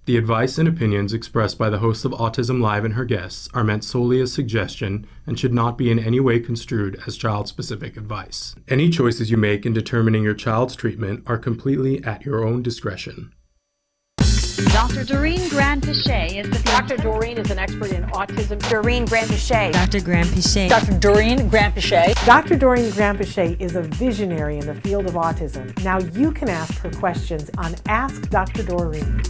The advice and opinions expressed by the host of Autism Live and her guests are meant solely as suggestion and should not be in any way construed as child-specific advice. Any choices you make in determining your child's treatment are completely at your own discretion. Dr. Doreen Granpeesheh is the Dr. Doreen is an expert in autism. Doreen Granpeesheh. Dr. Granpeesheh. Dr. Doreen Granpeesheh. Dr. Doreen Granpeesheh is a visionary in the field of autism. Now you can ask her questions on Ask Dr. Doreen.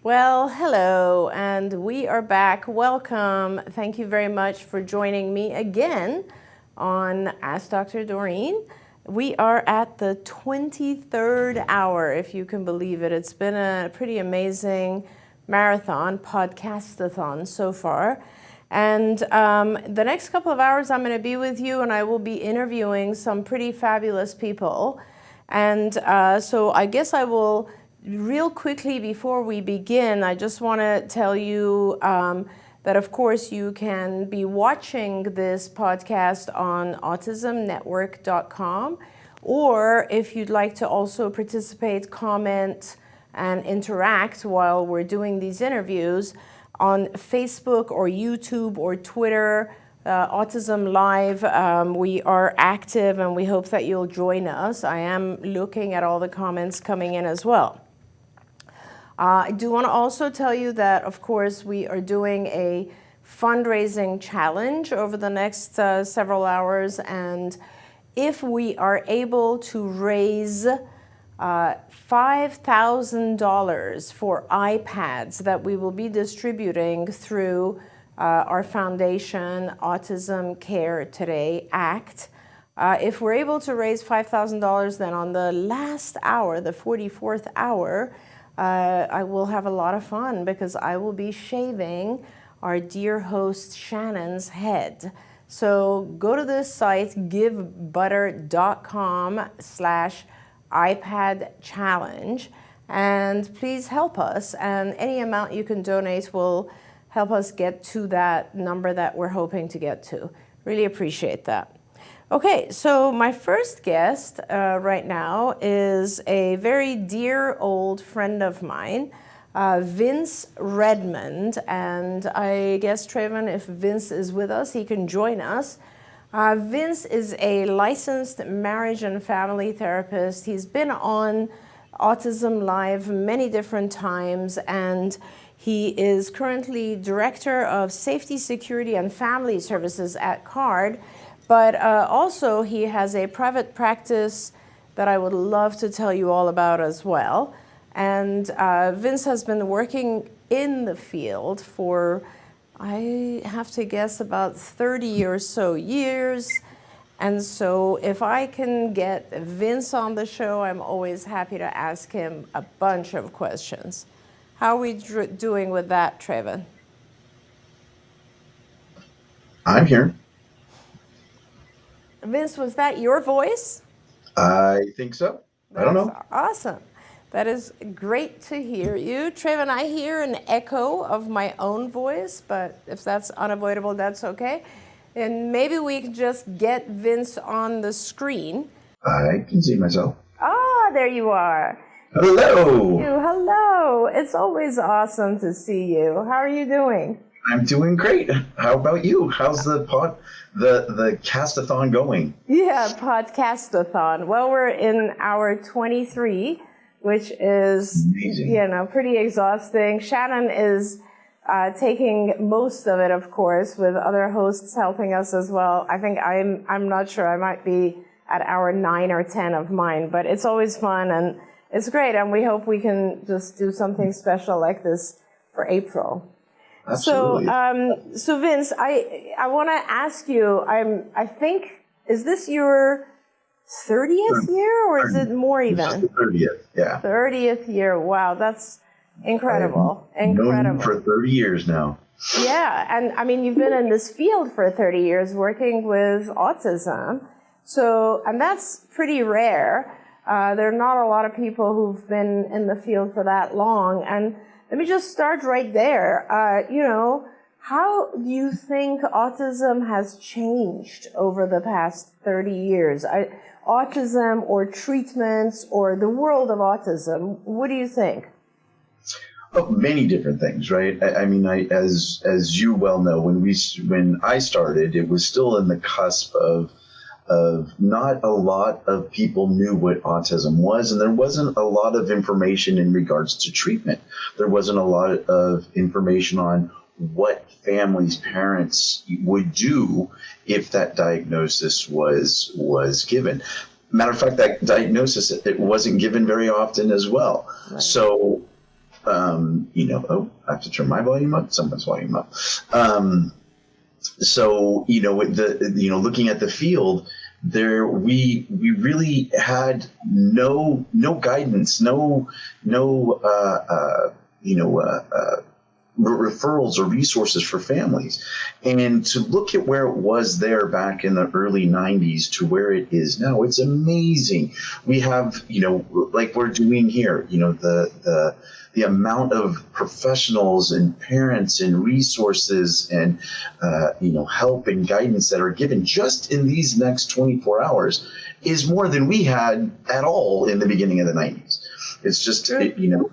Well, hello, and we are back. Welcome. Thank you very much for joining me again on Ask Dr. Doreen. We are at the 23rd hour, if you can believe it. It's been a pretty amazing marathon, podcastathon so far. And the next couple of hours I'm going to be with you, and I will be interviewing some pretty fabulous people. And so I guess I will, real quickly before we begin, I just want to tell you that, of course, you can be watching this podcast on autismnetwork.com, or if you'd like to also participate, comment, and interact while we're doing these interviews on Facebook or YouTube or Twitter, Autism Live. We are active, and we hope that you'll join us. I am looking at all the comments coming in as well. I do want to also tell you that, of course, we are doing a fundraising challenge over the next several hours, and if we are able to raise $5,000 for iPads that we will be distributing through our foundation, Autism Care Today Act, if we're able to raise $5,000, then on the last hour, the 44th hour, I will have a lot of fun because I will be shaving our dear host Shannon's head. So go to this site, givebutter.com/iPad challenge, and please help us. And any amount you can donate will help us get to that number that we're hoping to get to. Really appreciate that. Okay, so my first guest right now is a very dear old friend of mine, Vince Redmond, and I guess, Trayvon, if Vince is with us, he can join us. Vince is a licensed marriage and family therapist. He's been on Autism Live many different times, and he is currently Director of Safety, Security, and Family Services at CARD. But also he has a private practice that I would love to tell you all about as well. And Vince has been working in the field for, I have to guess, about 30 or so years. And so if I can get Vince on the show, I'm always happy to ask him a bunch of questions. How are we doing with that, Trayvon? I'm here. Vince, was that your voice? I think so. I don't know. Awesome. That is great to hear you. Trayvon, I hear an echo of my own voice, but if that's unavoidable, that's okay. And maybe we can just get Vince on the screen. I can see myself. Ah, there you are. Hello. Hello. It's always awesome to see you. How are you doing? I'm doing great. How about you? How's the castathon going? Yeah, podcastathon. Well, we're in hour 23, which is, amazing. Pretty exhausting. Shannon is taking most of it, of course, with other hosts helping us as well. I think I'm not sure. I might be at hour 9 or 10 of mine, but it's always fun and it's great. And we hope we can just do something special like this for April. Absolutely. So Vince, I want to ask you, I think, is this your 30th year or is it more even? This is the 30th, yeah. 30th year, wow, that's incredible. Known for 30 years now. Yeah, and I mean, you've been in this field for 30 years working with autism. So, and that's pretty rare. There are not a lot of people who've been in the field for that long. And let me just start right there. How do you think autism has changed over the past 30 years? Autism or treatments or the world of autism, what do you think? Oh, many different things, right? I mean, as you well know, when I started, it was still in the cusp of not a lot of people knew what autism was, and there wasn't a lot of information in regards to treatment. There wasn't a lot of information on what families, parents would do if that diagnosis was given. Matter of fact, that diagnosis, it wasn't given very often as well. Right. So, I have to turn my volume up, someone's volume up. Looking at the field, we really had no guidance, referrals or resources for families. And to look at where it was there back in the early 90s to where it is now, it's amazing. We have, like we're doing here, the amount of professionals and parents and resources and, help and guidance that are given just in these next 24 hours is more than we had at all in the beginning of the 90s. It's just,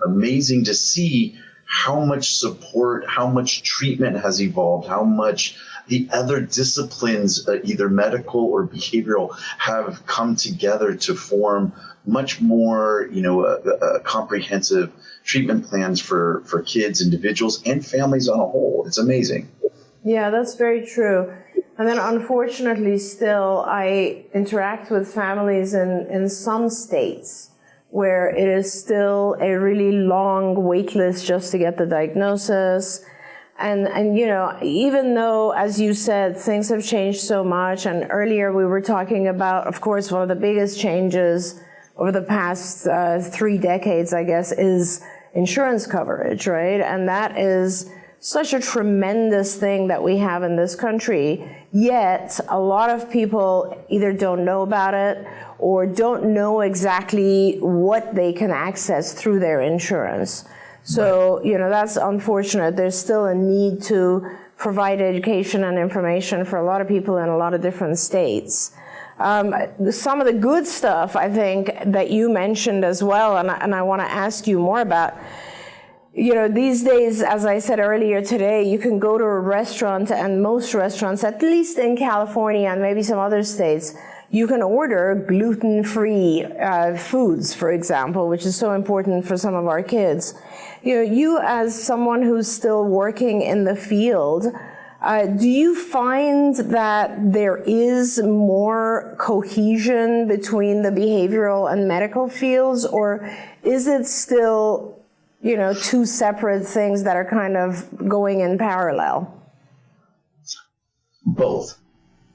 amazing to see how much support, how much treatment has evolved, how much the other disciplines, either medical or behavioral, have come together to form much more, comprehensive treatment plans for kids, individuals, and families on a whole. It's amazing. Yeah, that's very true. And then unfortunately still, I interact with families in some states where it is still a really long wait list just to get the diagnosis. And even though, as you said, things have changed so much, and earlier we were talking about, of course, one of the biggest changes over the past 3 decades, I guess, is insurance coverage, right? And that is such a tremendous thing that we have in this country, yet a lot of people either don't know about it or don't know exactly what they can access through their insurance. So, that's unfortunate. There's still a need to provide education and information for a lot of people in a lot of different states. Some of the good stuff, I think, that you mentioned as well, and I want to ask you more about, these days, as I said earlier today, you can go to a restaurant, and most restaurants, at least in California and maybe some other states, you can order gluten-free foods, for example, which is so important for some of our kids. You as someone who's still working in the field, do you find that there is more cohesion between the behavioral and medical fields, or is it still, two separate things that are kind of going in parallel? Both.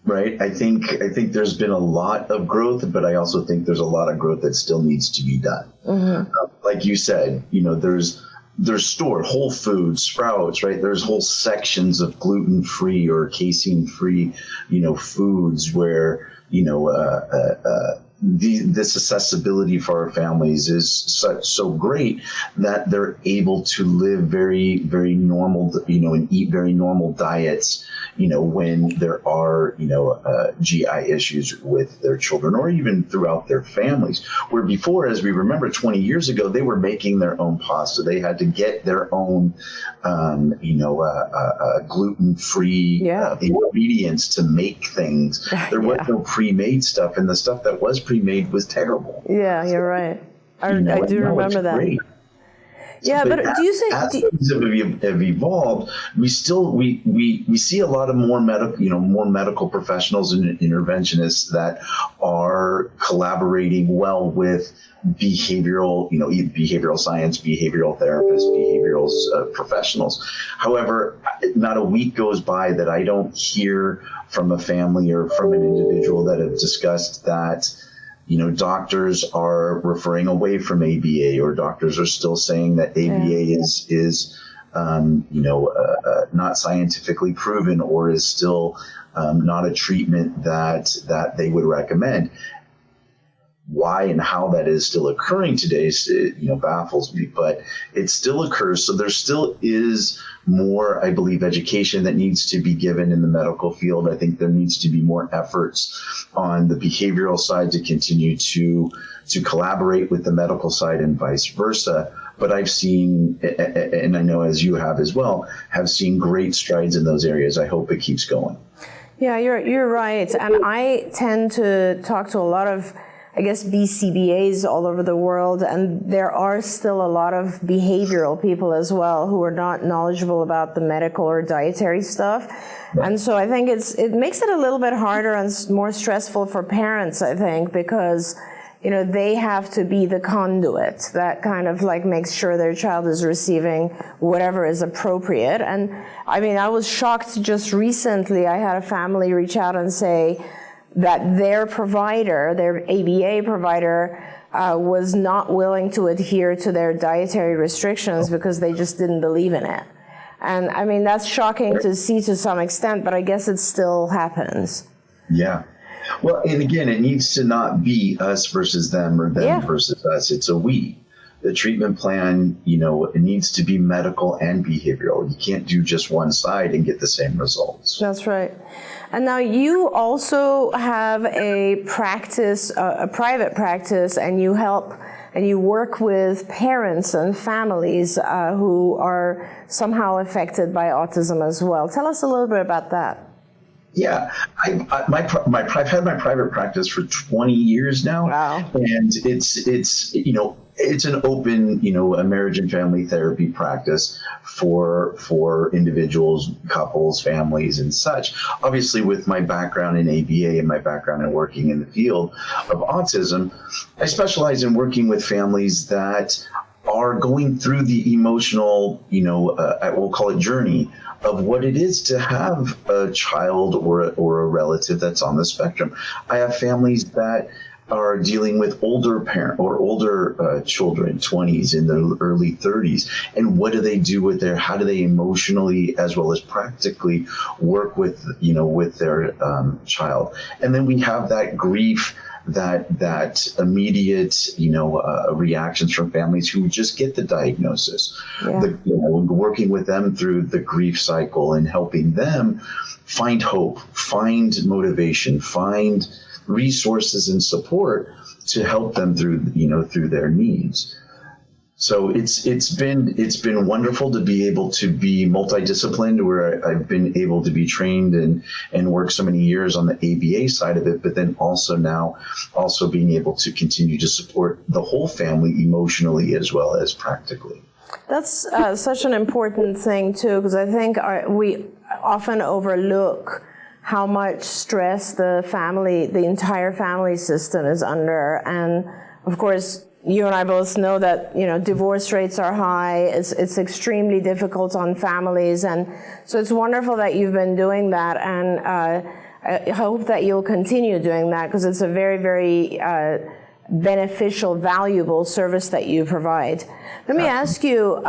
Right. I think there's been a lot of growth, but I also think there's a lot of growth that still needs to be done. Mm-hmm. Like you said, there's Whole Foods, Sprouts, right? There's whole sections of gluten-free or casein-free, foods where, this accessibility for our families is so great that they're able to live very, very normal, and eat very normal diets, when there are, GI issues with their children or even throughout their families. Where before, as we remember, 20 years ago, they were making their own pasta. They had to get their own, gluten-free ingredients to make things. There was no pre-made stuff, and the stuff that was pre-made was terrible. Yeah, you're right. I do remember that. Great. Yeah, but do you think as things have evolved, we see a lot of more medical professionals and interventionists that are collaborating well with behavioral science, behavioral therapists, behavioral professionals. However, not a week goes by that I don't hear from a family or from an individual that have discussed that doctors are referring away from ABA, or doctors are still saying that ABA is not scientifically proven, or is still not a treatment that they would recommend. why and how that is still occurring today, baffles me, but it still occurs. So there still is more, I believe, education that needs to be given in the medical field. I think there needs to be more efforts on the behavioral side to continue to collaborate with the medical side and vice versa. But I've seen, and I know as you have as well, have seen great strides in those areas. I hope it keeps going. Yeah, you're right. And I tend to talk to a lot of, I guess, BCBAs all over the world, and there are still a lot of behavioral people as well who are not knowledgeable about the medical or dietary stuff. Right. And so I think it makes it a little bit harder and more stressful for parents, I think, because they have to be the conduit that kind of like makes sure their child is receiving whatever is appropriate. And I mean, I was shocked just recently. I had a family reach out and say that their provider, their ABA provider, was not willing to adhere to their dietary restrictions because they just didn't believe in it. And I mean, that's shocking to see to some extent, but I guess it still happens. Yeah. Well, and again, it needs to not be us versus them or them versus us. It's a we. The treatment plan, it needs to be medical and behavioral. You can't do just one side and get the same results. That's right. And now you also have a practice, a private practice, and you help and you work with parents and families who are somehow affected by autism as well. Tell us a little bit about that. Yeah, I've had my private practice for 20 years now. Wow. And it's an open, a marriage and family therapy practice for individuals, couples, families, and such. Obviously, with my background in ABA and my background in working in the field of autism, I specialize in working with families that are going through the emotional, we'll call it journey of what it is to have a child or a relative that's on the spectrum. I have families that are dealing with older children, 20s in their early 30s, and what do they do with how do they emotionally as well as practically work with their child. And then we have that grief, that immediate, reactions from families who just get the diagnosis. Yeah. Working with them through the grief cycle and helping them find hope, find motivation, find resources and support to help them through their needs. So it's been wonderful to be able to be multidisciplined, where I've been able to be trained and work so many years on the ABA side of it, but then also being able to continue to support the whole family emotionally as well as practically. That's such an important thing too, because I think we often overlook how much stress the entire family system is under. And of course, you and I both know that, divorce rates are high. It's extremely difficult on families. And so it's wonderful that you've been doing that. And I hope that you'll continue doing that, because it's a very, very beneficial, valuable service that you provide. Let me ask you,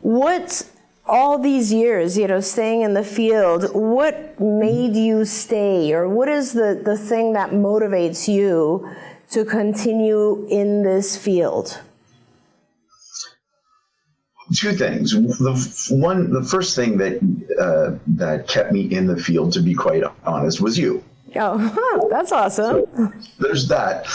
what all these years, staying in the field, what made you stay, or what is the thing that motivates you to continue in this field? Two things. The first thing that kept me in the field, to be quite honest, was you. Oh, that's awesome. So there's that.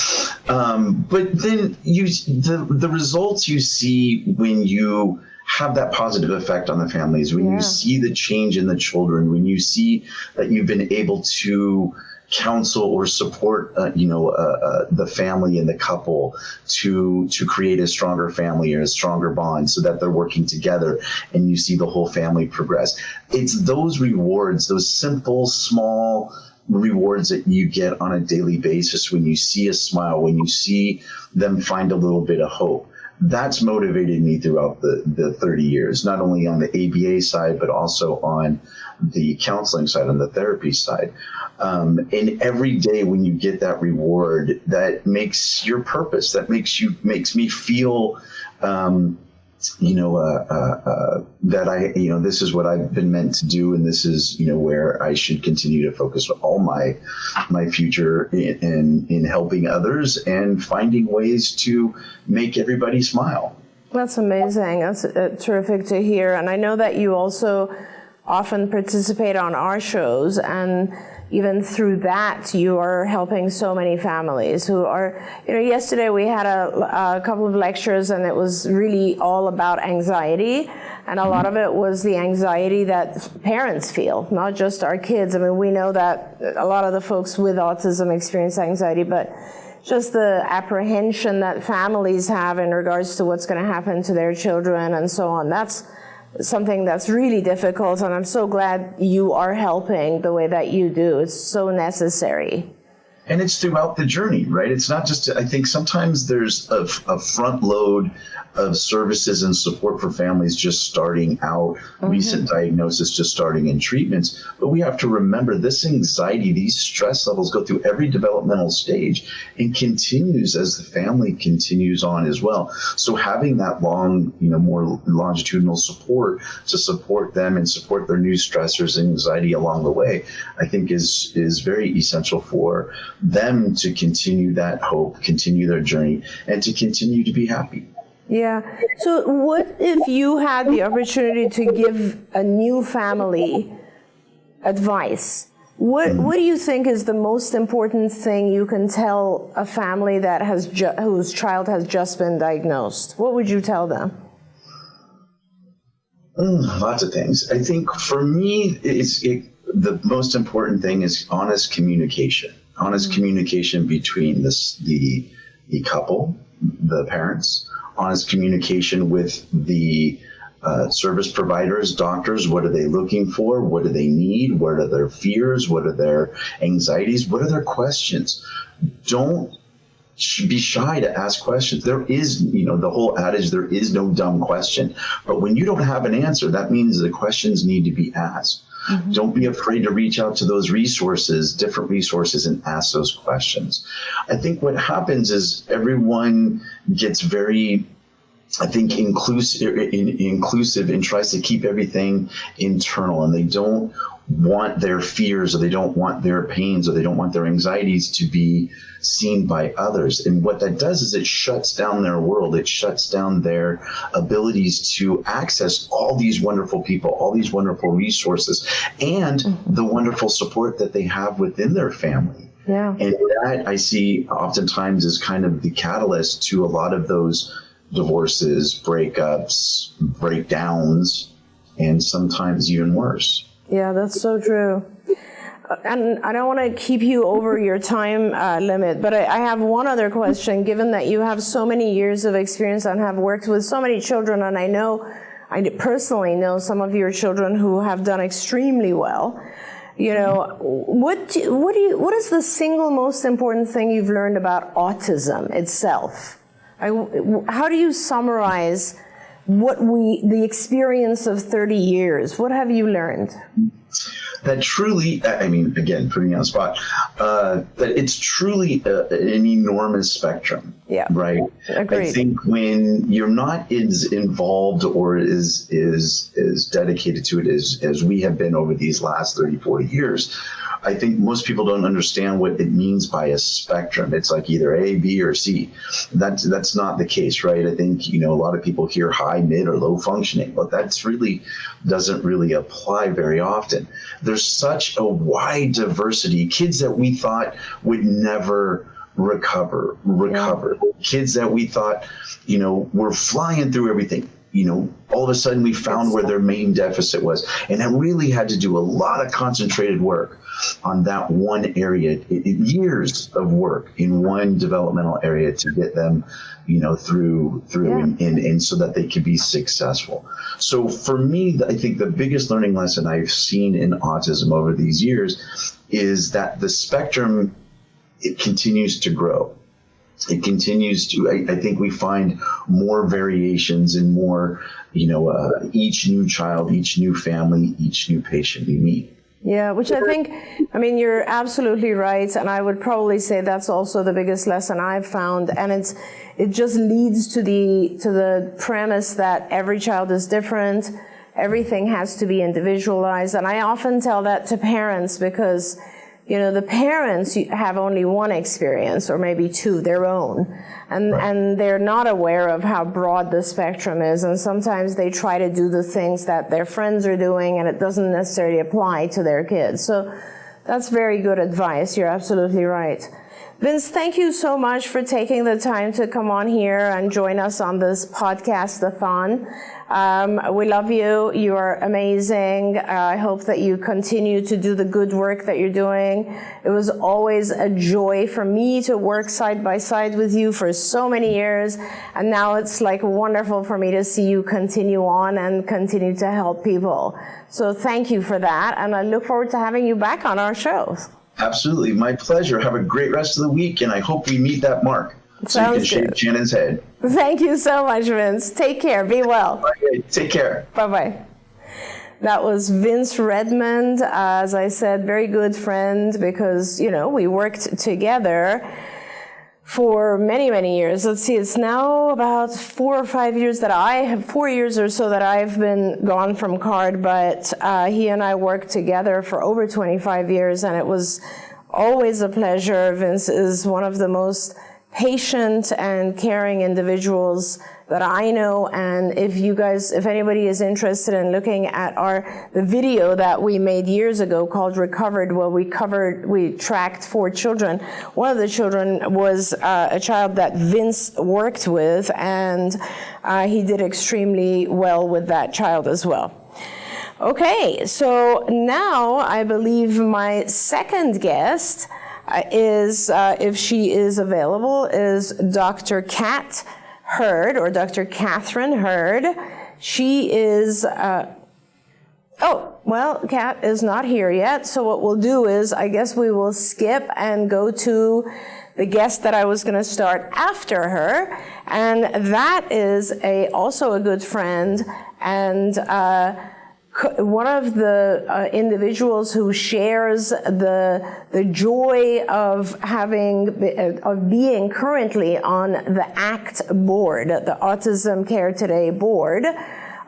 But then the results you see when you have that positive effect on the families, when you see the change in the children, when you see that you've been able to counsel or support, the family and the couple to create a stronger family or a stronger bond, so that they're working together, and you see the whole family progress. It's those rewards, those simple, small rewards that you get on a daily basis when you see a smile, when you see them find a little bit of hope. That's motivated me throughout the 30 years, not only on the ABA side, but also on the counseling side, on the therapy side. And every day when you get that reward, that makes your purpose, that makes me feel that this is what I've been meant to do, and this is, where I should continue to focus all my future in helping others and finding ways to make everybody smile. That's amazing. That's terrific to hear. And I know that you also often participate on our shows, and even through that, you are helping so many families who are, yesterday we had a couple of lectures, and it was really all about anxiety. And a lot of it was the anxiety that parents feel, not just our kids. I mean, we know that a lot of the folks with autism experience anxiety, but just the apprehension that families have in regards to what's going to happen to their children and so on. That's something that's really difficult, and I'm so glad you are helping the way that you do. It's so necessary. And it's throughout the journey, right? It's not just, I think sometimes there's a front load of services and support for families just starting out, recent diagnosis, just starting in treatments. But we have to remember this anxiety, these stress levels go through every developmental stage and continues as the family continues on as well. So having that long, more longitudinal support to support them and support their new stressors and anxiety along the way, I think is very essential for them to continue that hope, continue their journey, and to continue to be happy. Yeah. So what if you had the opportunity to give a new family advice? What do you think is the most important thing you can tell a family that has whose child has just been diagnosed? What would you tell them? Lots of things. I think for me, the most important thing is honest communication. Honest communication between the couple, the parents. Honest communication with the service providers, doctors. What are they looking for? What do they need? What are their fears? What are their anxieties? What are their questions? Don't be shy to ask questions. There is, the whole adage, there is no dumb question. But when you don't have an answer, that means the questions need to be asked. Don't be afraid to reach out to those resources, different resources, and ask those questions. I think what happens is everyone gets very, inclusive and tries to keep everything internal, and they don't want their fears, or they don't want their pains, or they don't want their anxieties to be seen by others. And what that does is it shuts down their world. It shuts down their abilities to access all these wonderful people, all these wonderful resources, and the wonderful support that they have within their family. Yeah. And that I see oftentimes is kind of the catalyst to a lot of those divorces, breakups, breakdowns, and sometimes even worse. Yeah, that's so true. And I don't want to keep you over your time limit, but I have one other question. Given that you have so many years of experience and have worked with so many children, and I personally know some of your children who have done extremely well. What is the single most important thing you've learned about autism itself? How do you summarize the experience of 30 years? What have you learned? That truly, again, putting me on the spot, that it's truly an enormous spectrum. Yeah. Right. Agreed. I think when you're not as involved or is dedicated to it as we have been over these last 30, 40 years, I think most people don't understand what it means by a spectrum. It's like either A, B, or C. That's not the case, right? I think, a lot of people hear high, mid, or low functioning, but that's really doesn't really apply very often. There's such a wide diversity. Kids that we thought would never recover. Yeah. Kids that we thought, were flying through everything. All of a sudden we found where their main deficit was. And I really had to do a lot of concentrated work on that one area, years of work in one developmental area to get them, through and so that they could be successful. So for me, I think the biggest learning lesson I've seen in autism over these years is that the spectrum, it continues to grow. It continues to, I think we find more variations and more, each new child, each new family, each new patient we meet. Yeah, which I think, I mean, you're absolutely right, and I would probably say that's also the biggest lesson I've found, and it just leads to the premise that every child is different, everything has to be individualized, and I often tell that to parents because, you know, the parents have only one experience, or maybe two, their own, and they're not aware of how broad the spectrum is, and sometimes they try to do the things that their friends are doing, and it doesn't necessarily apply to their kids. So that's very good advice. You're absolutely right. Vince, thank you so much for taking the time to come on here and join us on this podcast-a-thon. We love you. You are amazing. I hope that you continue to do the good work that you're doing. It was always a joy for me to work side by side with you for so many years. And now it's like wonderful for me to see you continue on and continue to help people. So thank you for that. And I look forward to having you back on our shows. Absolutely. My pleasure. Have a great rest of the week, and I hope we meet that mark. Sounds so you can shave Shannon's head. Thank you so much, Vince. Take care. Be well. Okay, take care. Bye-bye. That was Vince Redmond. As I said, very good friend because, you know, we worked together for many, many years. Let's see, it's now about 4 or 5 years 4 years or so that I've been gone from CARD, but he and I worked together for over 25 years, and it was always a pleasure. Vince is one of the most patient and caring individuals that I know, and if anybody is interested in looking at the video that we made years ago called Recovered, where we tracked 4 children. One of the children was a child that Vince worked with, and he did extremely well with that child as well. Okay, so now I believe my second guest is, if she is available, is Dr. Kat Hurd, or Dr. Catherine Hurd. She is, Kat is not here yet, so what we'll do is, I guess we will skip and go to the guest that I was going to start after her, and that is also a good friend, and one of the individuals who shares the joy of being currently on the ACT board, the Autism Care Today board.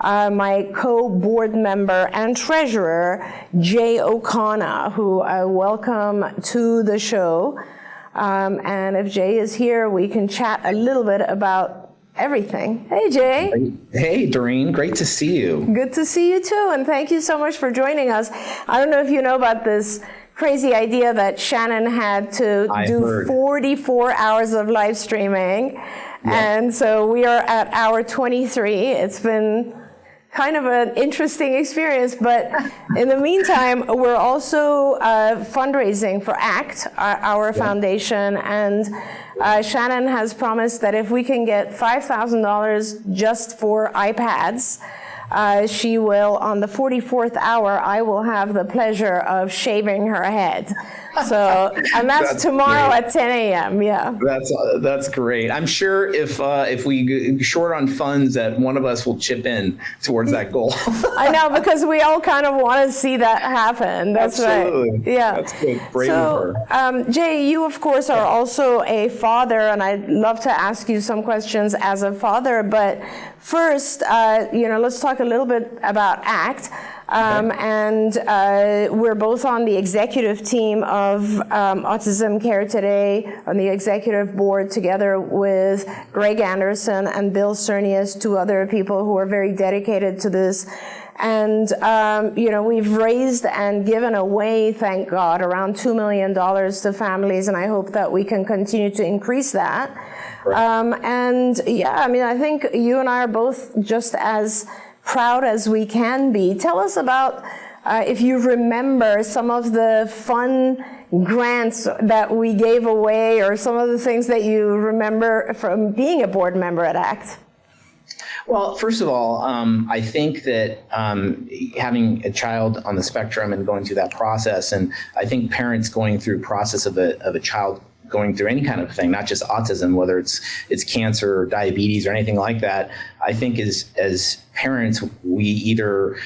My co-board member and treasurer, Jay Ocana, who I welcome to the show. And if Jay is here, we can chat a little bit about everything. Hey, Jay. Hey, Doreen. Great to see you. Good to see you too, and thank you so much for joining us. I don't know if you know about this crazy idea that Shannon had to do 44 hours of live streaming, and so we are at hour 23. It's been kind of an interesting experience, but in the meantime, we're also fundraising for ACT, our foundation, and Shannon has promised that if we can get $5,000 just for iPads, she will, on the 44th hour, I will have the pleasure of shaving her head. So, and that's tomorrow great. At 10 a.m. Yeah. That's great. I'm sure if we short on funds, that one of us will chip in towards that goal. I know, because we all kind of want to see that happen. That's Absolutely. Right. Yeah. That's good. Brave of her. Jay, you of course are also a father, and I'd love to ask you some questions as a father. But first, let's talk a little bit about ACT. And we're both on the executive team of Autism Care Today, on the executive board, together with Greg Anderson and Bill Cernius, 2 other people who are very dedicated to this. And, we've raised and given away, thank God, around $2 million to families, and I hope that we can continue to increase that. Right. I think you and I are both just as proud as we can be. Tell us about, if you remember, some of the fun grants that we gave away, or some of the things that you remember from being a board member at ACT. Well, first of all, I think that having a child on the spectrum and going through that process, and I think parents going through process of a child going through any kind of thing, not just autism, whether it's cancer or diabetes or anything like that. I think as parents, we either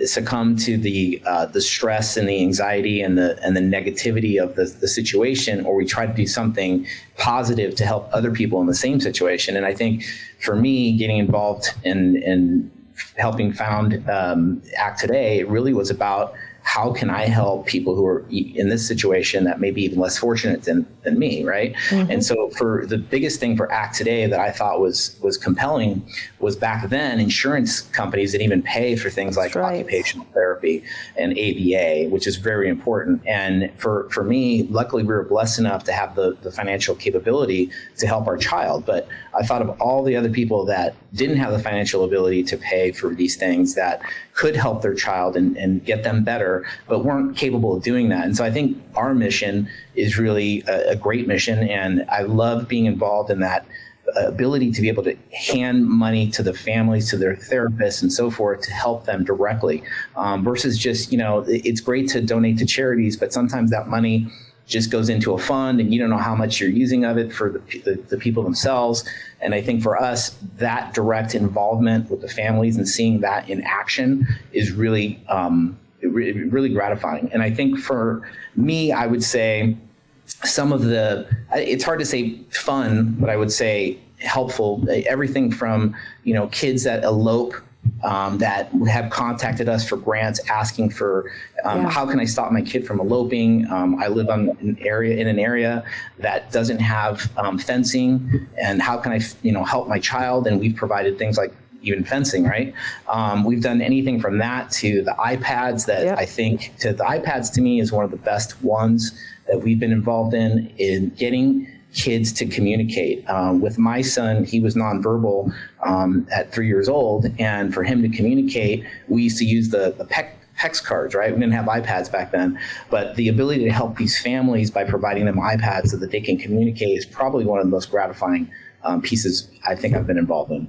succumb to the stress and the anxiety and the negativity of the situation, or we try to do something positive to help other people in the same situation. And I think for me, getting involved in helping found Act Today, it really was about how can I help people who are in this situation that may be even less fortunate than me, right? Mm-hmm. And so for the biggest thing for Act Today that I thought was compelling was back then insurance companies didn't even pay for things like occupational therapy and ABA, which is very important. And for me, luckily we were blessed enough to have the financial capability to help our child. But I thought of all the other people that didn't have the financial ability to pay for these things that could help their child and get them better, but weren't capable of doing that. And so I think our mission is really a great mission. And I love being involved in that ability to be able to hand money to the families, to their therapists and so forth to help them directly versus just, it's great to donate to charities, but sometimes that money just goes into a fund and you don't know how much you're using of it for the people themselves. And I think for us, that direct involvement with the families and seeing that in action is really, really gratifying. And I think for me, I would say some of it's hard to say fun, but I would say helpful, everything from, kids that elope that have contacted us for grants asking for how can I stop my kid from eloping? I live in an area that doesn't have fencing, and how can I help my child? And we've provided things like even fencing, right? We've done anything from that to the iPads that I think the iPads to me is one of the best ones that we've been involved in getting kids to communicate. With my son, he was nonverbal at 3 years old, and for him to communicate, we used to use the PEX cards, right? We didn't have iPads back then, but the ability to help these families by providing them iPads so that they can communicate is probably one of the most gratifying pieces I think I've been involved in.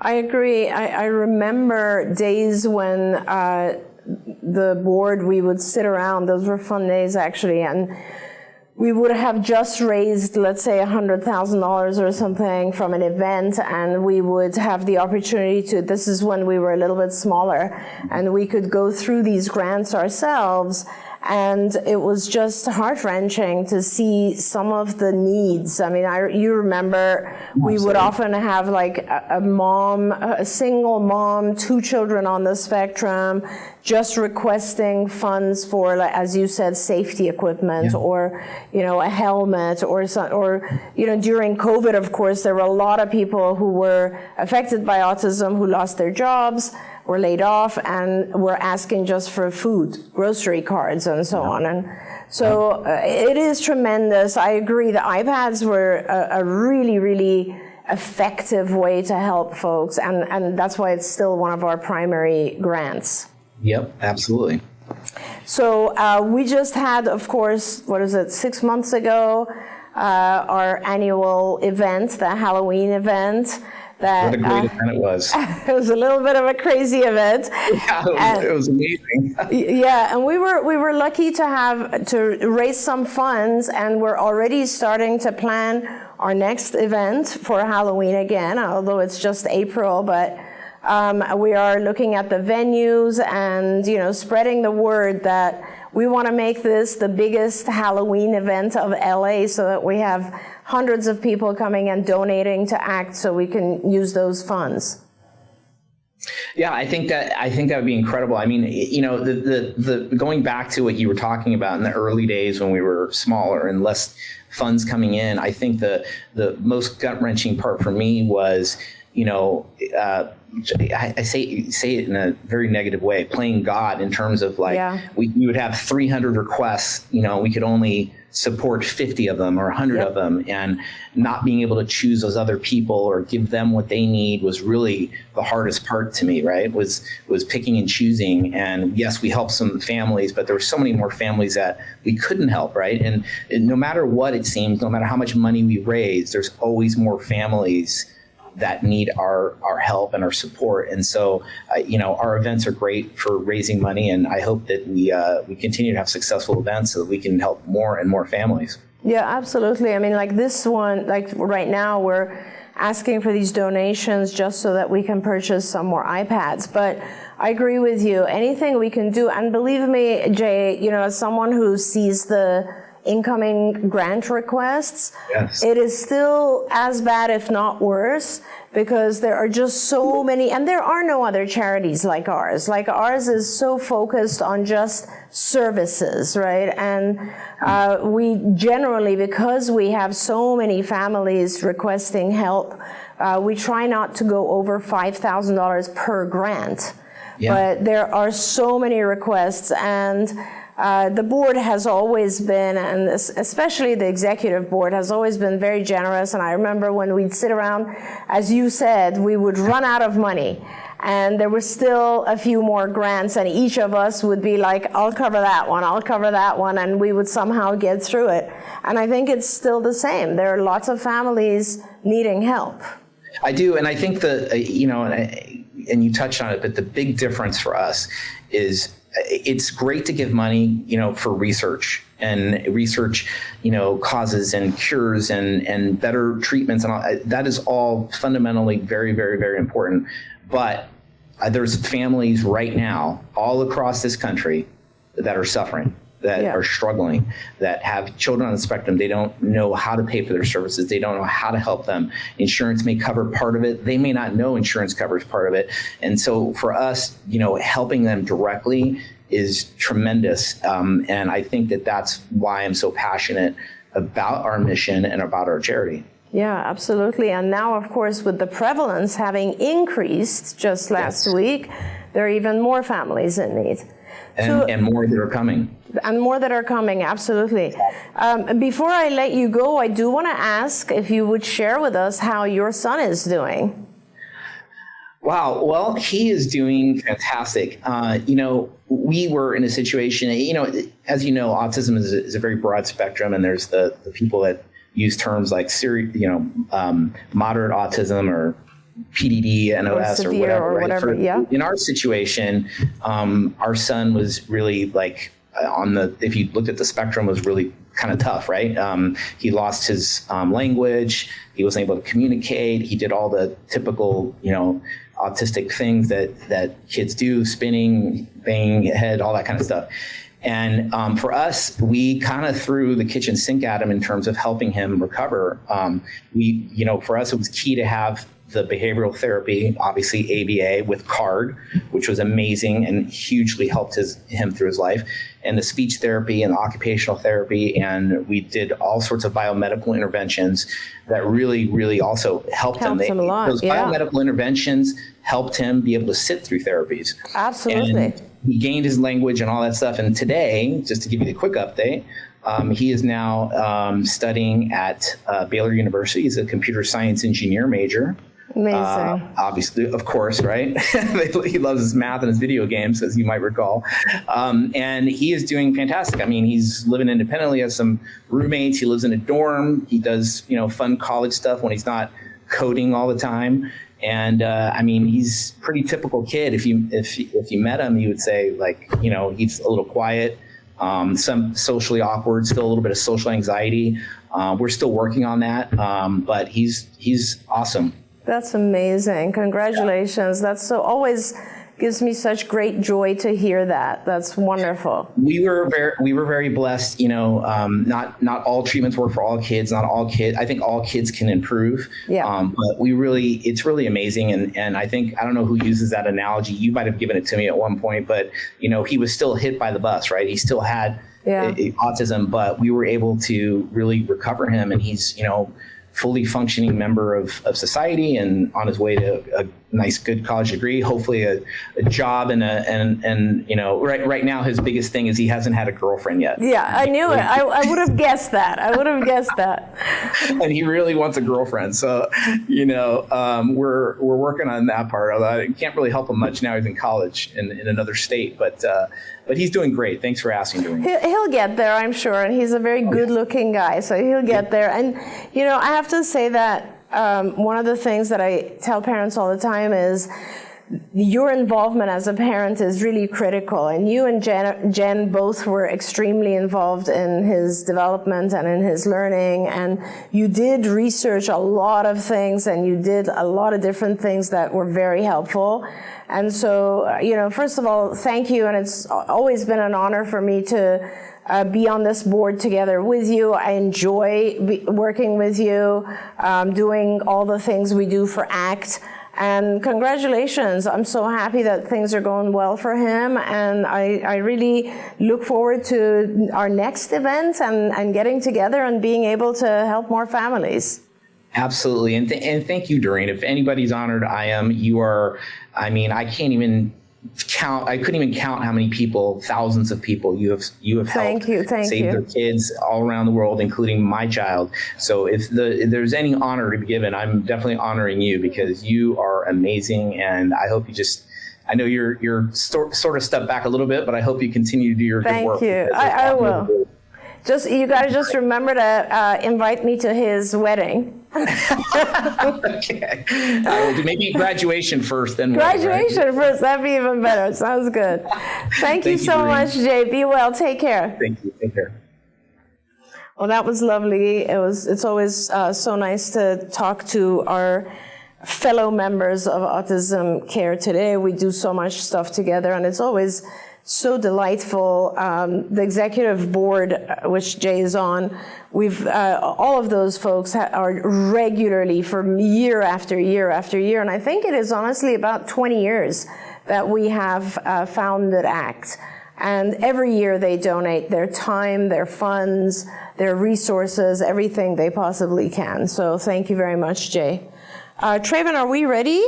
I agree. I remember days when the board, we would sit around, those were fun days actually, and we would have just raised, let's say, $100,000 or something from an event, and we would have the opportunity to, this is when we were a little bit smaller, and we could go through these grants ourselves. And it was just heart-wrenching to see some of the needs. I mean, you remember we would often have like a single mom, 2 children on the spectrum, just requesting funds for, like, as you said, safety equipment or, a helmet or during COVID, of course, there were a lot of people who were affected by autism who lost their jobs, were laid off, and were asking just for food, grocery cards, and so on. And so it is tremendous. I agree. The iPads were a really, really effective way to help folks, and that's why it's still one of our primary grants. Yep, absolutely. So we just had, of course, 6 months ago, our annual event, the Halloween event. What a great event it was. It was a little bit of a crazy event. Yeah, it was amazing. Yeah, and we were lucky to raise some funds, and we're already starting to plan our next event for Halloween again, although it's just April, but we are looking at the venues and, spreading the word that we want to make this the biggest Halloween event of LA so that we have hundreds of people coming and donating to ACT so we can use those funds. Yeah, I think that would be incredible. I mean, the going back to what you were talking about in the early days when we were smaller and less funds coming in, I think the most gut-wrenching part for me was, I say it in a very negative way, playing God in terms of we would have 300 requests, we could only support 50 of them or 100 of them, and not being able to choose those other people or give them what they need was really the hardest part to me, right? Was picking and choosing. And yes, we helped some families, but there were so many more families that we couldn't help, right? And no matter what it seems, no matter how much money we raise, there's always more families that need our help and our support. And so, our events are great for raising money, and I hope that we continue to have successful events so that we can help more and more families. Yeah, absolutely. I mean, like this one, like right now we're asking for these donations just so that we can purchase some more iPads. But I agree with you. Anything we can do, and believe me, Jay, you know, as someone who sees the incoming grant requests, Yes. it is still as bad, if not worse, because there are just so many, and there are no other charities like ours. Like ours is so focused on just services, right? And we generally, because we have so many families requesting help, we try not to go over $5,000 per grant. Yeah. But there are so many requests, and the board has always been, and especially the executive board, has always been very generous. And I remember when we'd sit around, as you said, we would run out of money. And there were still a few more grants, and each of us would be like, I'll cover that one, I'll cover that one, and we would somehow get through it. And I think it's still the same. There are lots of families needing help. I do, and I think and you touched on it, but the big difference for us is it's great to give money, for research and research, causes and cures and better treatments, and all, that is all fundamentally very, very, very important. But there's families right now all across this country that are suffering, that are struggling, that have children on the spectrum. They don't know how to pay for their services. They don't know how to help them. Insurance may cover part of it. They may not know insurance covers part of it. And so for us, helping them directly is tremendous. And I think that that's why I'm so passionate about our mission and about our charity. Yeah, absolutely. And now, of course, with the prevalence having increased just last week, there are even more families in need. And more that are coming. And more that are coming, absolutely. Before I let you go, I do want to ask if you would share with us how your son is doing. Wow. Well, he is doing fantastic. We were in a situation, as you know, autism is a very broad spectrum, and there's the people that use terms like moderate autism or PDD, NOS, or whatever. Right? In our situation, our son was really like if you looked at the spectrum, was really kind of tough, right? He lost his language. He wasn't able to communicate. He did all the typical, autistic things that kids do, spinning, banging head, all that kind of stuff. And for us, we kind of threw the kitchen sink at him in terms of helping him recover. For us, it was key to have the behavioral therapy, obviously ABA with CARD, which was amazing and hugely helped him through his life, and the speech therapy and the occupational therapy. And we did all sorts of biomedical interventions that really, really also helped him. Him a lot, those biomedical interventions helped him be able to sit through therapies. Absolutely. And he gained his language and all that stuff. And today, just to give you the quick update, he is now studying at Baylor University. He's a computer science engineer major. Amazing. Obviously, of course, right? He loves his math and his video games, as you might recall. And he is doing fantastic. I mean, he's living independently, has some roommates. He lives in a dorm. He does, fun college stuff when he's not coding all the time. And he's a pretty typical kid. If you met him, you would say, like, he's a little quiet, some socially awkward, still a little bit of social anxiety. We're still working on that, but he's awesome. That's amazing. Congratulations. That's so always gives me such great joy to hear that. That's wonderful. We were very blessed. Not all treatments work for all kids. Not all kids. I think all kids can improve. Yeah. But it's really amazing. And I think, I don't know who uses that analogy. You might have given it to me at one point, but he was still hit by the bus, right? He still had autism, but we were able to really recover him, and he's fully functioning member of society and on his way to a nice, good college degree, hopefully a job and right now his biggest thing is he hasn't had a girlfriend yet. Yeah, I knew it. I would have guessed that. And he really wants a girlfriend. So, we're working on that part. Although I can't really help him much now. He's in college in another state, but he's doing great. Thanks for asking, Doreen. He'll get there, I'm sure. And he's a very good-looking guy, so he'll get there. And, I have to say that one of the things that I tell parents all the time is your involvement as a parent is really critical. And you and Jen both were extremely involved in his development and in his learning. And you did research a lot of things, and you did a lot of different things that were very helpful. And so, you know, first of all, thank you. And it's always been an honor for me to be on this board together with you. I enjoy working with you, doing all the things we do for ACT. And congratulations. I'm so happy that things are going well for him. And I really look forward to our next event and getting together and being able to help more families. Absolutely. And thank you, Doreen. If anybody's honored, I am. You are, I mean, I couldn't even count how many people, thousands of people you have helped save their kids all around the world, including my child. So if there's any honor to be given, I'm definitely honoring you, because you are amazing. And I hope you I know you're sort of stepped back a little bit, but I hope you continue to do your good work. Thank you. I will. You got to just remember to invite me to his wedding. Okay. I will do maybe graduation first, then graduation first. That'd be even better. Sounds good. Thank you so much, Jay. Be well. Take care. Thank you. Take care. Well, that was lovely. It's always so nice to talk to our fellow members of Autism Care today. We do so much stuff together, and it's always so delightful. The executive board, which Jay is on, we've all of those folks are regularly for year after year after year, and I think it is honestly about 20 years that we have founded ACT. And every year they donate their time, their funds, their resources, everything they possibly can. So thank you very much, Jay. Traven, are we ready?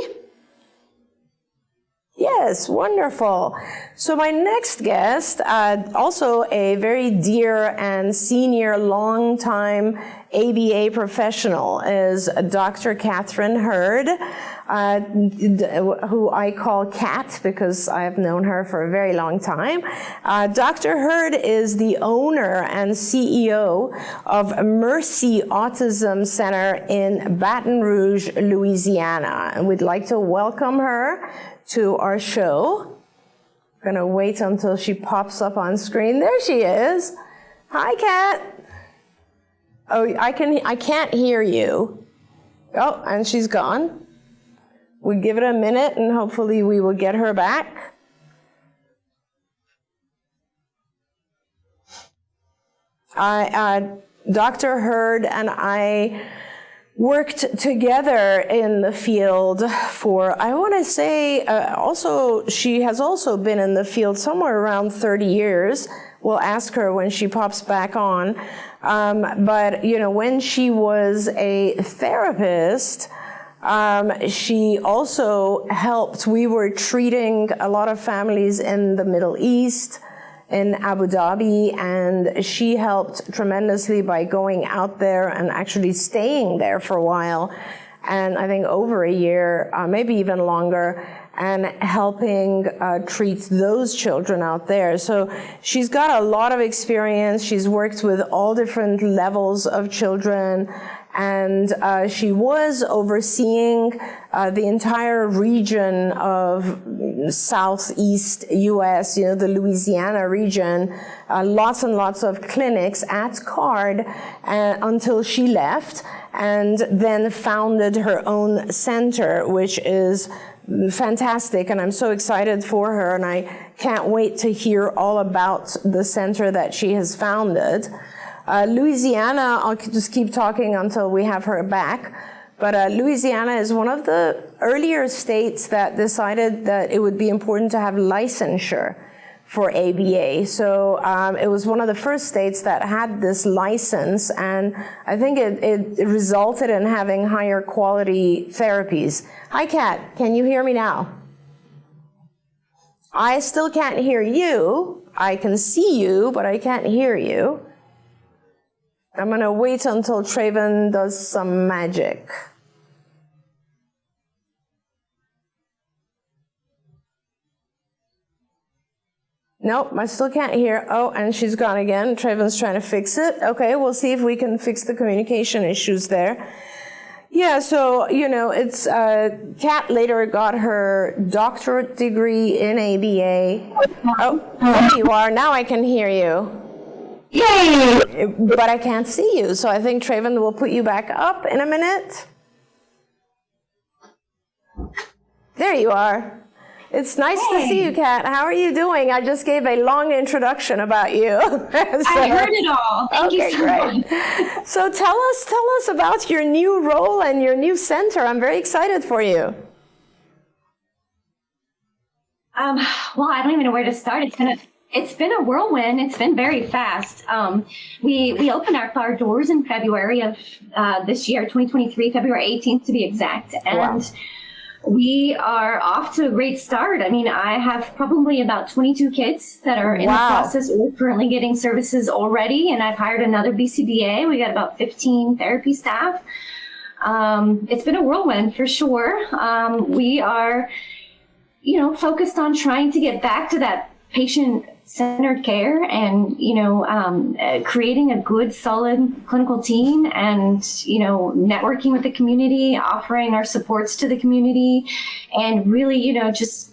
Yes, wonderful. So my next guest, also a very dear and senior, long-time ABA professional, is Dr. Catherine Hurd, who I call Kat because I have known her for a very long time. Dr. Hurd is the owner and CEO of Mercy Autism Center in Baton Rouge, Louisiana. And we'd like to welcome her to our show. I'm gonna wait until she pops up on screen. There she is. Hi, Kat. Oh, I can't hear you. Oh, and she's gone. We give it a minute and hopefully we will get her back. Dr. Hurd and I worked together in the field for, I want to say, she has also been in the field somewhere around 30 years. We'll ask her when she pops back on. But, you know, when she was a therapist, she also helped. We were treating a lot of families in the Middle East, in Abu Dhabi, and she helped tremendously by going out there and actually staying there for a while, and I think over a year, maybe even longer, and helping treat those children out there. So she's got a lot of experience. She's worked with all different levels of children, and she was overseeing the entire region of southeast U.S., you know, the Louisiana region, lots and lots of clinics at CARD until she left, and then founded her own center, which is fantastic, and I'm so excited for her, and I can't wait to hear all about the center that she has founded. Louisiana, I'll just keep talking until we have her back, but Louisiana is one of the earlier states that decided that it would be important to have licensure for ABA. So it was one of the first states that had this license, and I think it resulted in having higher quality therapies. Hi, Kat, can you hear me now? I still can't hear you. I can see you, but I can't hear you. I'm gonna wait until Traven does some magic. Nope, I still can't hear. Oh, and she's gone again. Traven's trying to fix it. Okay, we'll see if we can fix the communication issues there. Yeah, so, it's Kat later got her doctorate degree in ABA. Oh, there you are. Now I can hear you. Yay! But I can't see you, so I think Traven will put you back up in a minute. There you are. It's nice to see you, Kat. How are you doing? I just gave a long introduction about you. I heard it all. Thank you so much. So tell us about your new role and your new center. I'm very excited for you. Well, I don't even know where to start. It's been a whirlwind. It's been very fast. We opened our doors in February of this year, 2023, February 18th to be exact. And we are off to a great start. I mean, I have probably about 22 kids that are in the process or currently getting services already. And I've hired another BCBA. We got about 15 therapy staff. It's been a whirlwind for sure. We are, focused on trying to get back to that patient-centered care and, creating a good, solid clinical team and, networking with the community, offering our supports to the community, and really, just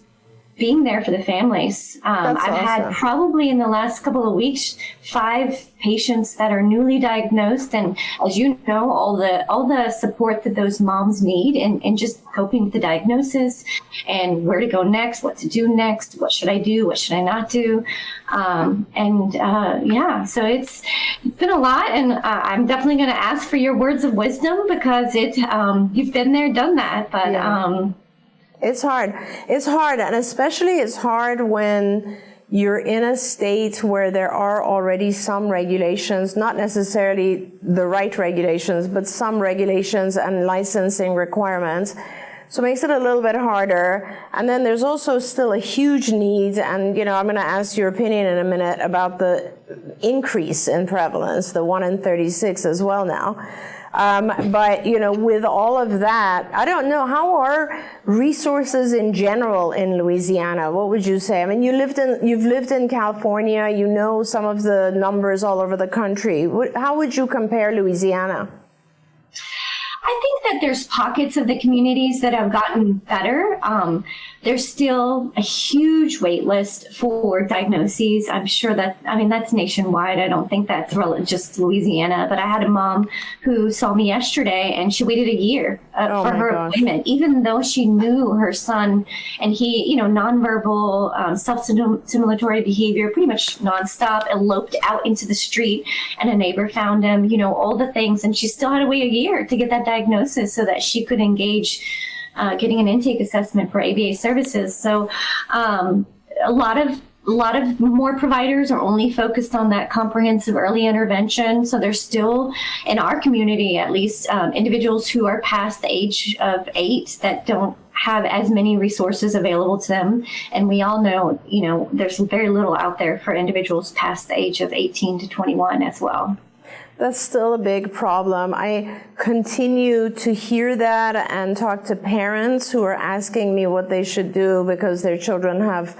being there for the families. I've had probably in the last couple of weeks 5 patients that are newly diagnosed, and as you know, all the support that those moms need in just coping with the diagnosis and where to go next, what to do next, what should I do, what should I not do, so it's been a lot, and I'm definitely going to ask for your words of wisdom because you've been there, done that, but. It's hard. It's hard, and especially it's hard when you're in a state where there are already some regulations, not necessarily the right regulations, but some regulations and licensing requirements. So it makes it a little bit harder. And then there's also still a huge need, and I'm going to ask your opinion in a minute about the increase in prevalence, the 1 in 36 as well now. But with all of that, I don't know, how are resources in general in Louisiana? What would you say? I mean, you've lived in California, some of the numbers all over the country. How would you compare Louisiana? I think that there's pockets of the communities that have gotten better. There's still a huge wait list for diagnoses. I'm sure that's nationwide. I don't think that's just Louisiana, but I had a mom who saw me yesterday and she waited a year for her appointment, even though she knew her son, and he, nonverbal, self-stimulatory behavior, pretty much nonstop, eloped out into the street, and a neighbor found him, all the things, and she still had to wait a year to get that diagnosis so that she could engage getting an intake assessment for ABA services. So a lot of more providers are only focused on that comprehensive early intervention. So there's still, in our community at least, individuals who are past the age of 8 that don't have as many resources available to them. And we all know, there's very little out there for individuals past the age of 18 to 21 as well. That's still a big problem. I continue to hear that and talk to parents who are asking me what they should do because their children have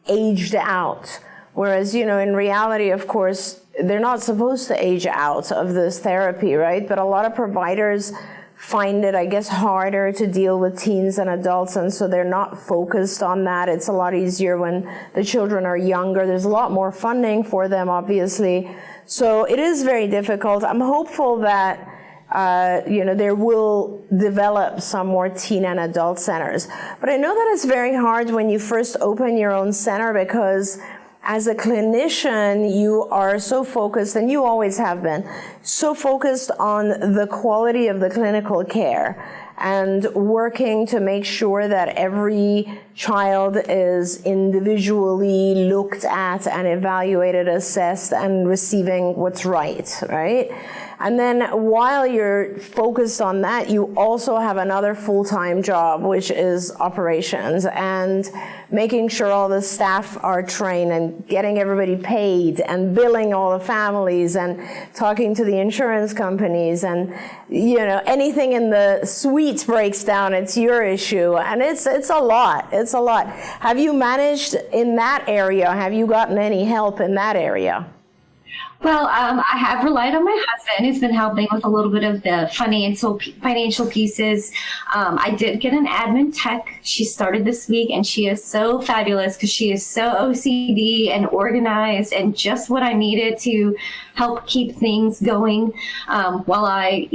aged out. Whereas, in reality, of course, they're not supposed to age out of this therapy, right? But a lot of providers find it, I guess, harder to deal with teens and adults, and so they're not focused on that. It's a lot easier when the children are younger. There's a lot more funding for them, obviously. So it is very difficult. I'm hopeful that there will develop some more teen and adult centers. But I know that it's very hard when you first open your own center because as a clinician, you are so focused, and you always have been, so focused on the quality of the clinical care and working to make sure that every child is individually looked at and evaluated, assessed, and receiving what's right? And then while you're focused on that, you also have another full-time job, which is operations and making sure all the staff are trained and getting everybody paid and billing all the families and talking to the insurance companies, and anything in the suite breaks down, it's your issue, and it's a lot. It's a lot. Have you managed in that area? Have you gotten any help in that area? Well, I have relied on my husband, who's been helping with a little bit of the financial pieces. I did get an admin tech. She started this week, and she is so fabulous because she is so OCD and organized and just what I needed to help keep things going while I,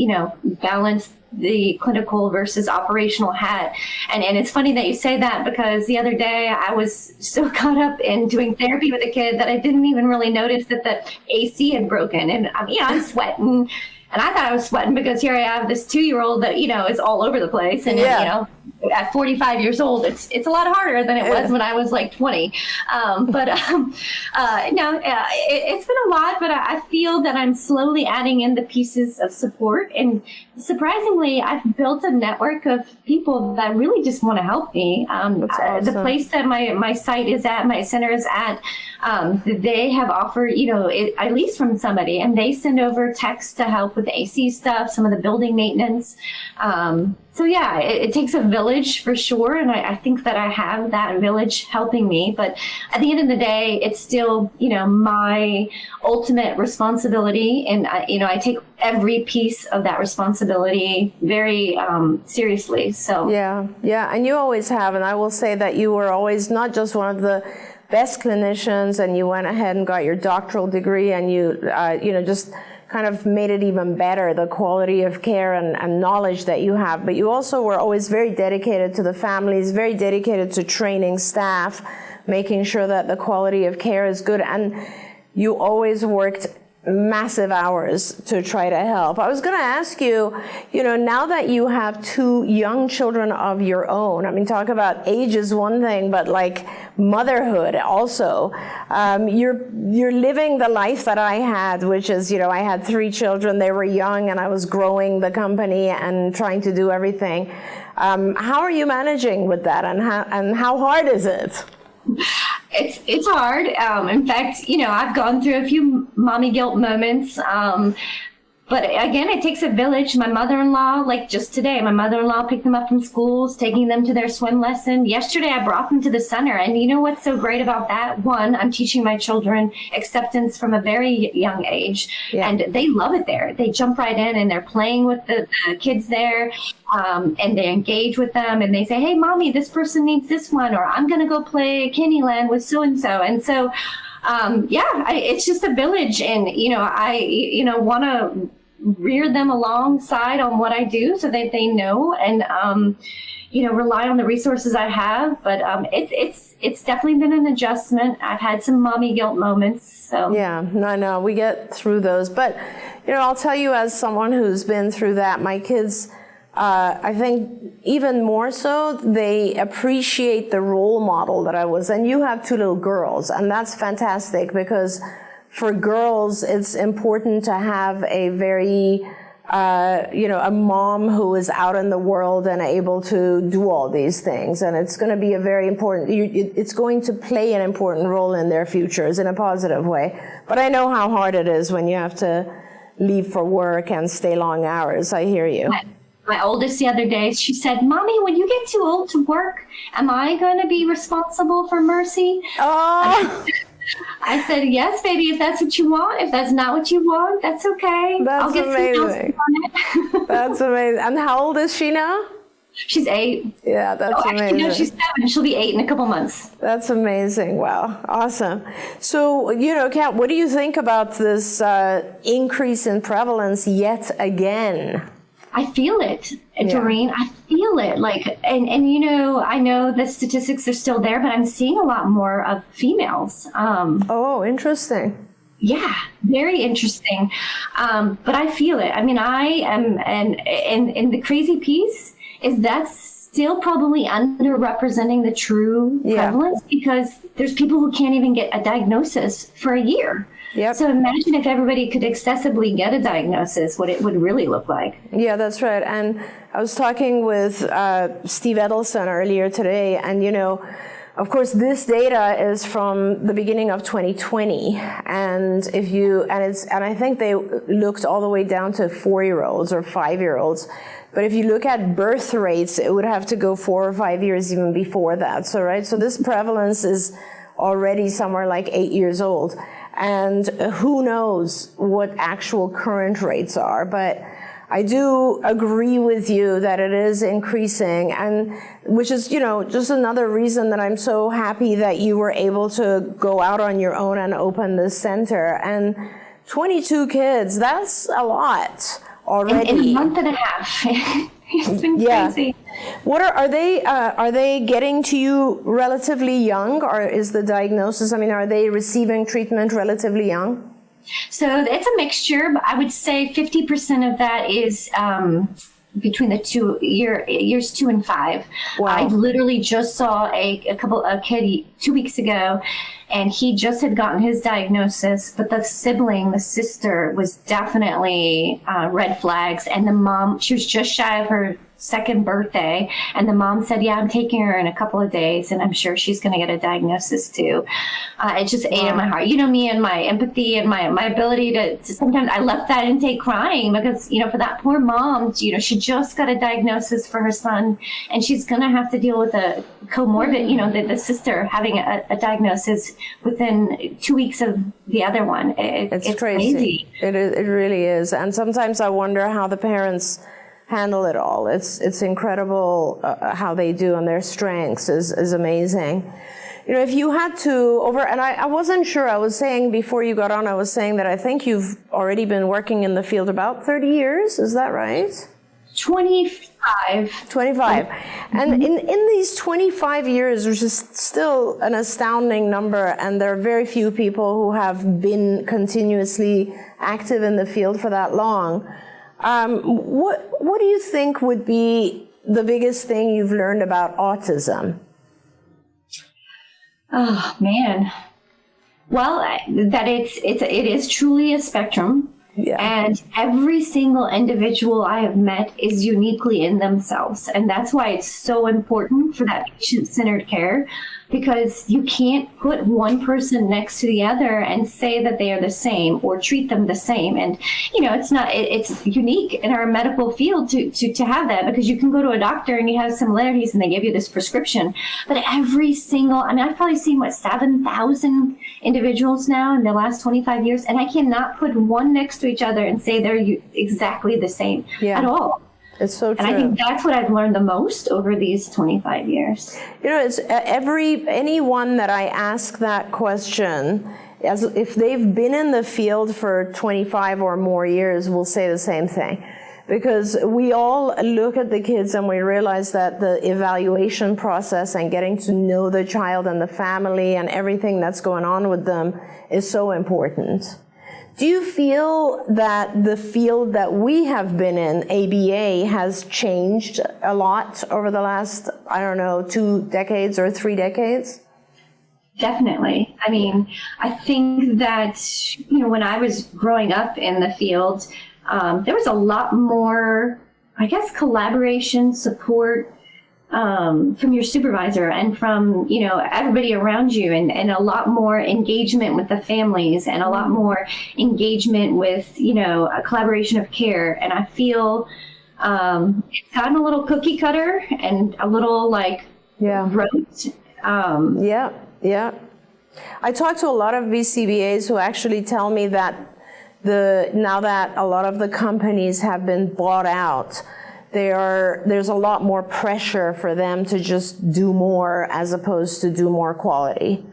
balance the clinical versus operational hat. And it's funny that you say that, because the other day I was so caught up in doing therapy with a kid that I didn't even really notice that the AC had broken. And I'm sweating, and I thought I was sweating because here I have this 2-year-old that, is all over the place. And, at 45 years old, it's a lot harder than it was when I was like 20. It's been a lot, but I feel that I'm slowly adding in the pieces of support. And surprisingly, I've built a network of people that really just want to help me. That's awesome. The place that my site is at, my center is at, they have offered, at least from somebody, and they send over texts to help with the AC stuff, some of the building maintenance. So yeah, it takes a village for sure, and I think that I have that village helping me. But at the end of the day, it's still, my ultimate responsibility, and I take every piece of that responsibility very seriously. So yeah, and you always have, and I will say that you were always not just one of the best clinicians, and you went ahead and got your doctoral degree, and you just kind of made it even better, the quality of care and knowledge that you have. But you also were always very dedicated to the families, very dedicated to training staff, making sure that the quality of care is good. And you always worked massive hours to try to help. I was going to ask you, now that you have 2 young children of your own, I mean, talk about age is one thing, but like motherhood also, you're living the life that I had, which is, I had 3 children, they were young, and I was growing the company and trying to do everything. How are you managing with that, and how hard is it? It's hard. In fact, I've gone through a few mommy guilt moments. But again, it takes a village. My mother-in-law, like just today, my mother-in-law picked them up from schools, taking them to their swim lesson. Yesterday, I brought them to the center. And you know what's so great about that? One, I'm teaching my children acceptance from a very young age. Yeah. And they love it there. They jump right in, and they're playing with the kids there. And they engage with them, and they say, hey, mommy, this person needs this one, or I'm going to go play Candyland with so-and-so. And so, it's just a village. And, I, want to rear them alongside on what I do so that they know, and, rely on the resources I have. But it's definitely been an adjustment. I've had some mommy guilt moments. So yeah, no, we get through those. But, I'll tell you, as someone who's been through that, my kids, I think even more so, they appreciate the role model that I was. And you have 2 little girls, and that's fantastic, because for girls, it's important to have a very, a mom who is out in the world and able to do all these things. And it's going to be a very important, it's going to play an important role in their futures in a positive way. But I know how hard it is when you have to leave for work and stay long hours. I hear you. My oldest the other day, she said, Mommy, when you get too old to work, am I going to be responsible for Mercy? Oh. I said, yes, baby, if that's what you want. If that's not what you want, that's okay. That's amazing. That's amazing. And how old is she now? She's 8. Yeah, that's amazing. No, she's 7. She'll be 8 in a couple months. That's amazing. Wow. Awesome. So, Kat, what do you think about this increase in prevalence yet again? I feel it, Doreen. I feel it. And I know the statistics are still there, but I'm seeing a lot more of females. Oh, interesting. Yeah, very interesting. But I feel it. I mean, I am, and the crazy piece is that's still probably underrepresenting the true prevalence, because there's people who can't even get a diagnosis for a year. Yep. So imagine if everybody could accessibly get a diagnosis, what it would really look like. Yeah, that's right. And I was talking with Steve Edelson earlier today, and of course, this data is from the beginning of 2020, and I think they looked all the way down to 4-year-olds or 5-year-olds. But if you look at birth rates, it would have to go 4 or 5 years even before that. So this prevalence is already somewhere like 8 years old. And who knows what actual current rates are, but I do agree with you that it is increasing, and which is, just another reason that I'm so happy that you were able to go out on your own and open this center. And 22 kids, that's a lot already. In a month and a half. It's been crazy. What are they getting to you relatively young, or is the diagnosis, are they receiving treatment relatively young? So it's a mixture, but I would say 50% of that is between the years 2 and 5. Wow. I literally just saw a kid 2 weeks ago, and he just had gotten his diagnosis, but the sister was definitely red flags, and the mom, she was just shy of her 2nd birthday, and the mom said, yeah, I'm taking her in a couple of days, and I'm sure she's going to get a diagnosis too. It just ate at my heart. Me and my empathy and my ability to sometimes I left that intake crying because, for that poor mom, she just got a diagnosis for her son, and she's going to have to deal with a comorbid, the sister having a diagnosis within 2 weeks of the other one. It's crazy. It really is. And sometimes I wonder how the parents handle it all. It's incredible how they do, and their strengths is amazing. If you had to and I wasn't sure, I was saying before you got on, I was saying that I think you've already been working in the field about 30 years, is that right? 25. And in these 25 years, which is still an astounding number, and there are very few people who have been continuously active in the field for that long, what do you think would be the biggest thing you've learned about autism? Oh man. Well, that it is truly a spectrum. Yeah. And every single individual I have met is uniquely in themselves. And that's why it's so important for that patient-centered care, because you can't put one person next to the other and say that they are the same or treat them the same. And, it's unique in our medical field to have that, because you can go to a doctor and you have similarities and they give you this prescription. But every single, I've probably seen 7,000 individuals now in the last 25 years, and I cannot put one next to each other and say they're exactly the same at all. It's so true. And I think that's what I've learned the most over these 25 years. It's anyone that I ask that question, as if they've been in the field for 25 or more years, will say the same thing. Because we all look at the kids and we realize that the evaluation process and getting to know the child and the family and everything that's going on with them is so important. Do you feel that the field that we have been in, ABA, has changed a lot over the last, 2 decades or 3 decades? Definitely. I think that, when I was growing up in the field, there was a lot more, collaboration, support from your supervisor and from, everybody around you, and a lot more engagement with the families, and a lot more engagement with, a collaboration of care. And I feel it's gotten a little cookie cutter and a little rote. Yeah. I talk to a lot of BCBAs who actually tell me that now that a lot of the companies have been bought out, there's a lot more pressure for them to just do more as opposed to do more quality.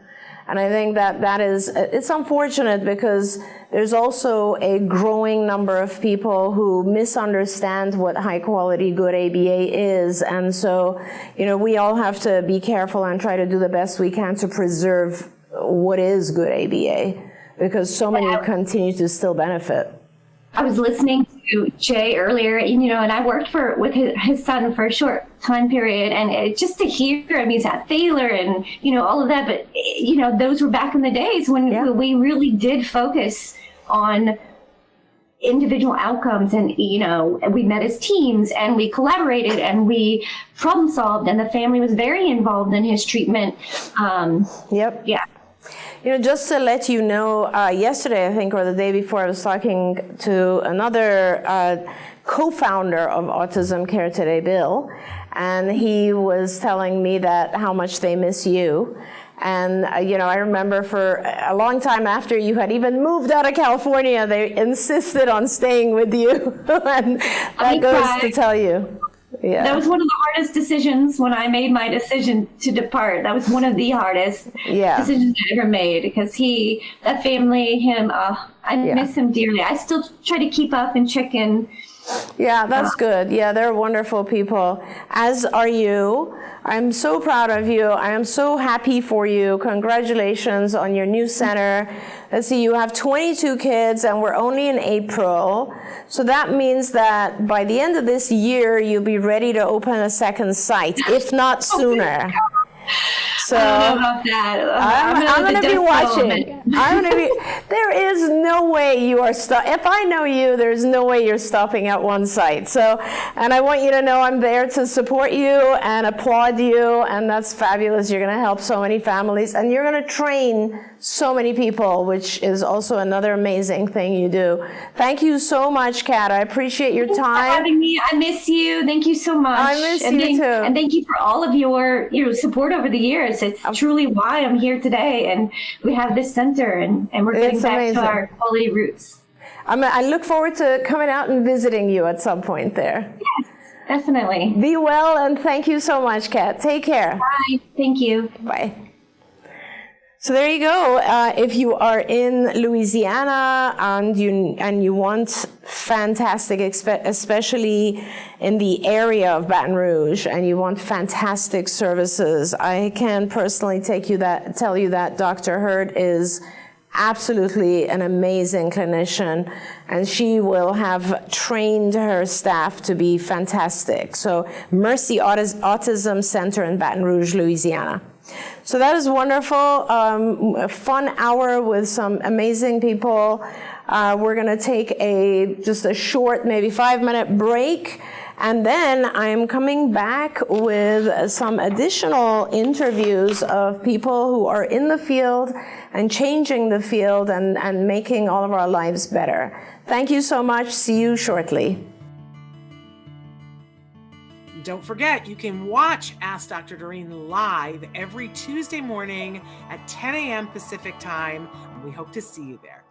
And I think it's unfortunate, because there's also a growing number of people who misunderstand what high quality good ABA is. And so, we all have to be careful and try to do the best we can to preserve what is good ABA, because so many continue to still benefit. I was listening to Jay earlier, and I worked with his son for a short time period, and just to hear him, he's at Thaler and, all of that. But, those were back in the days when we really did focus on individual outcomes, and, we met as teams and we collaborated and we problem solved, and the family was very involved in his treatment. Yeah. Just to let you know, yesterday, I think, or the day before, I was talking to another co-founder of Autism Care Today, Bill, and he was telling me that how much they miss you. And, I remember for a long time after you had even moved out of California, they insisted on staying with you. And that goes to tell you. Yeah. That was one of the hardest decisions when I made my decision to depart. That was one of the hardest decisions I ever made, because that family, I miss him dearly. I still try to keep up and check in. Yeah, that's good. Yeah, they're wonderful people, as are you. I'm so proud of you. I am so happy for you. Congratulations on your new center. Let's see, you have 22 kids and we're only in April. So that means that by the end of this year, you'll be ready to open a second site, if not sooner. So I don't know about that. I'm going to be watching. There is no way you are if I know you, there's no way you're stopping at one site. So, and I want you to know I'm there to support you and applaud you, and that's fabulous. You're going to help so many families, and you're going to train so many people, which is also another amazing thing you do. Thank you so much, Kat. I appreciate your time. Thanks for having me. I miss you. Thank you so much. I miss you too. And thank you for all of your support over the years. It's truly why I'm here today, and we have this center, and we're getting back to our quality roots. I look forward to coming out and visiting you at some point there. Yes, definitely. Be well, and thank you so much, Kat. Take care. Bye. Thank you. Bye. So there you go. If you are in Louisiana and you want fantastic, especially in the area of Baton Rouge, and you want fantastic services, I can personally tell you that Dr. Hurd is absolutely an amazing clinician, and she will have trained her staff to be fantastic. So Mercy Autism Center in Baton Rouge, Louisiana. So that is wonderful. A fun hour with some amazing people. We're going to take just a short, maybe 5-minute break. And then I'm coming back with some additional interviews of people who are in the field and changing the field and making all of our lives better. Thank you so much. See you shortly. Don't forget, you can watch Ask Dr. Doreen live every Tuesday morning at 10 a.m. Pacific time. We hope to see you there.